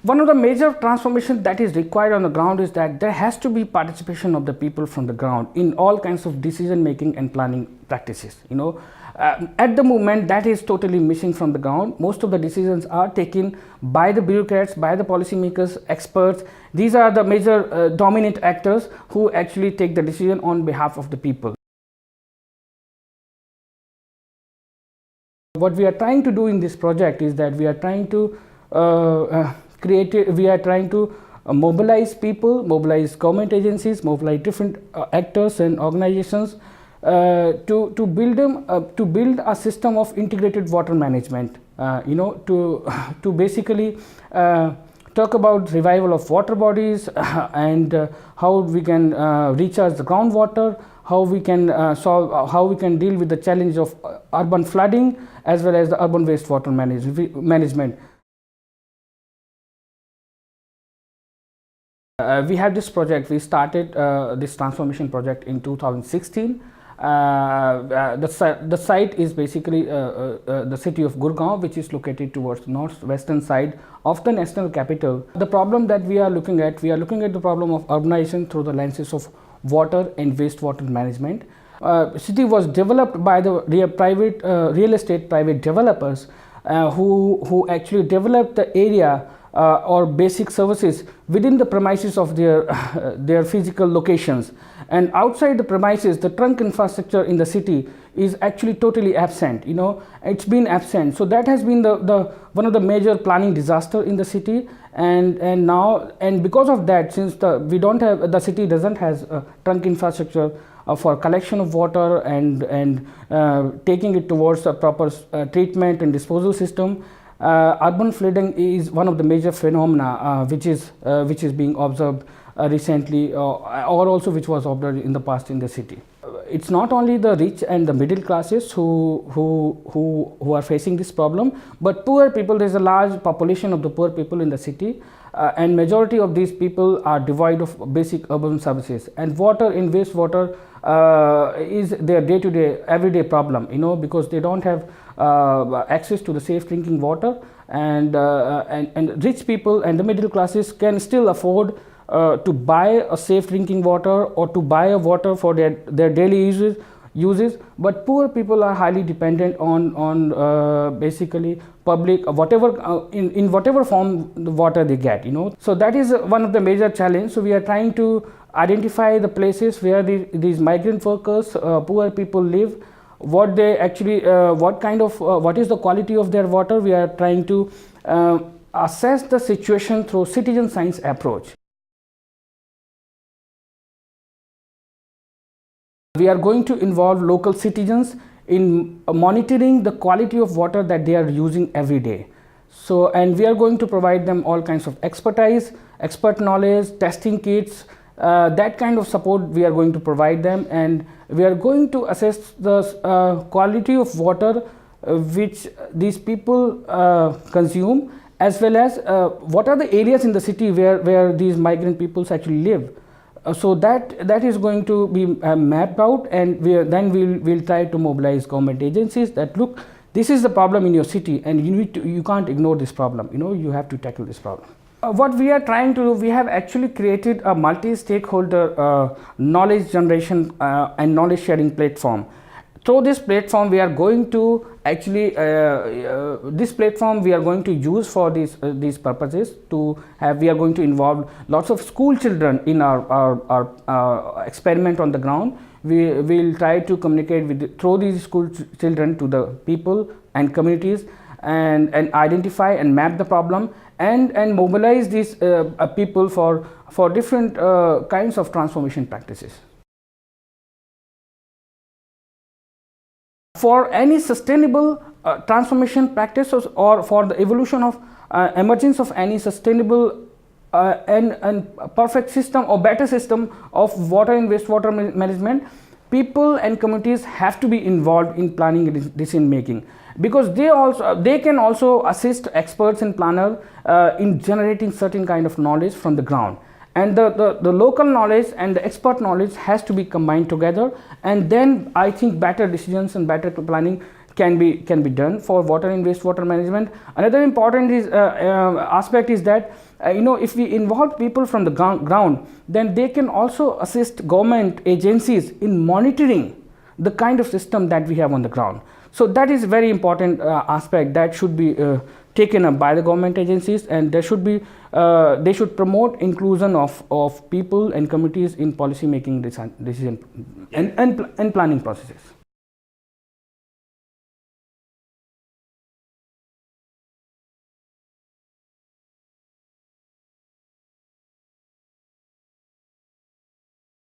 One of the major transformations that is required on the ground is that there has to be participation of the people from the ground in all kinds of decision making and planning practices. At the moment, that is totally missing from the ground. Most of the decisions are taken by the bureaucrats, by the policymakers, experts. These are the major dominant actors who actually take the decision on behalf of the people. What we are trying to do in this project is that we are trying to mobilize people, mobilize government agencies, mobilize different actors and organizations to build a system of integrated water management. To basically talk about revival of water bodies and how we can recharge the groundwater, how we can how we can deal with the challenge of urban flooding as well as the urban wastewater management. We have this project. We started this transformation project in 2016. The site is basically the city of Gurgaon, which is located towards the northwestern side of the national capital. The problem that we are looking at the problem of urbanization through the lenses of water and wastewater management. City was developed by the real estate private developers who actually developed the area or basic services within the premises of their physical locations, and outside the premises the trunk infrastructure in the city is actually totally absent. It's been absent. So that has been the one of the major planning disaster in the city, and because of that, since the city doesn't has trunk infrastructure for collection of water and taking it towards a proper treatment and disposal system. Urban flooding is one of the major phenomena which is being observed recently, or also which was observed in the past in the city. It's not only the rich and the middle classes who are facing this problem, but poor people. There's a large population of the poor people in the city, and majority of these people are devoid of basic urban services, and water and wastewater is their day-to-day, everyday problem, because they don't have access to the safe drinking water, and rich people and the middle classes can still afford to buy a safe drinking water or to buy a water for their daily uses, but poor people are highly dependent on basically public whatever in whatever form the water they get. So that is one of the major challenges. So we are trying to identify the places where these migrant workers, poor people live, what they actually what is the quality of their water. We are trying to assess the situation through citizen science approach. We are going to involve local citizens in monitoring the quality of water that they are using every day. So, and we are going to provide them all kinds of expertise, expert knowledge, testing kits, that kind of support we are going to provide them, and we are going to assess the quality of water which these people consume, as well as what are the areas in the city where these migrant peoples actually live. So that is going to be mapped out, and we'll try to mobilize government agencies that look, this is the problem in your city, and you can't ignore this problem. You have to tackle this problem. What we are trying to do, we have actually created a multi-stakeholder knowledge generation and knowledge sharing platform. Through this platform, we are going to actually this platform we are going to use for these purposes. We are going to involve lots of school children in our experiment on the ground. We will try to communicate through these school children to the people and communities, and identify and map the problem, and mobilize these people for different kinds of transformation practices. For any sustainable transformation practices, or for the evolution of emergence of any sustainable and perfect system or better system of water and wastewater management, people and communities have to be involved in planning and decision making, because they can also assist experts and planners in generating certain kind of knowledge from the ground. And the local knowledge and the expert knowledge has to be combined together, and then I think better decisions and better planning can be done for water and wastewater management. Another important aspect is that if we involve people from the ground, then they can also assist government agencies in monitoring the kind of system that we have on the ground. So that is very important aspect that should be taken up by the government agencies, and there should be they should promote inclusion of people and communities in policy making decision and planning processes.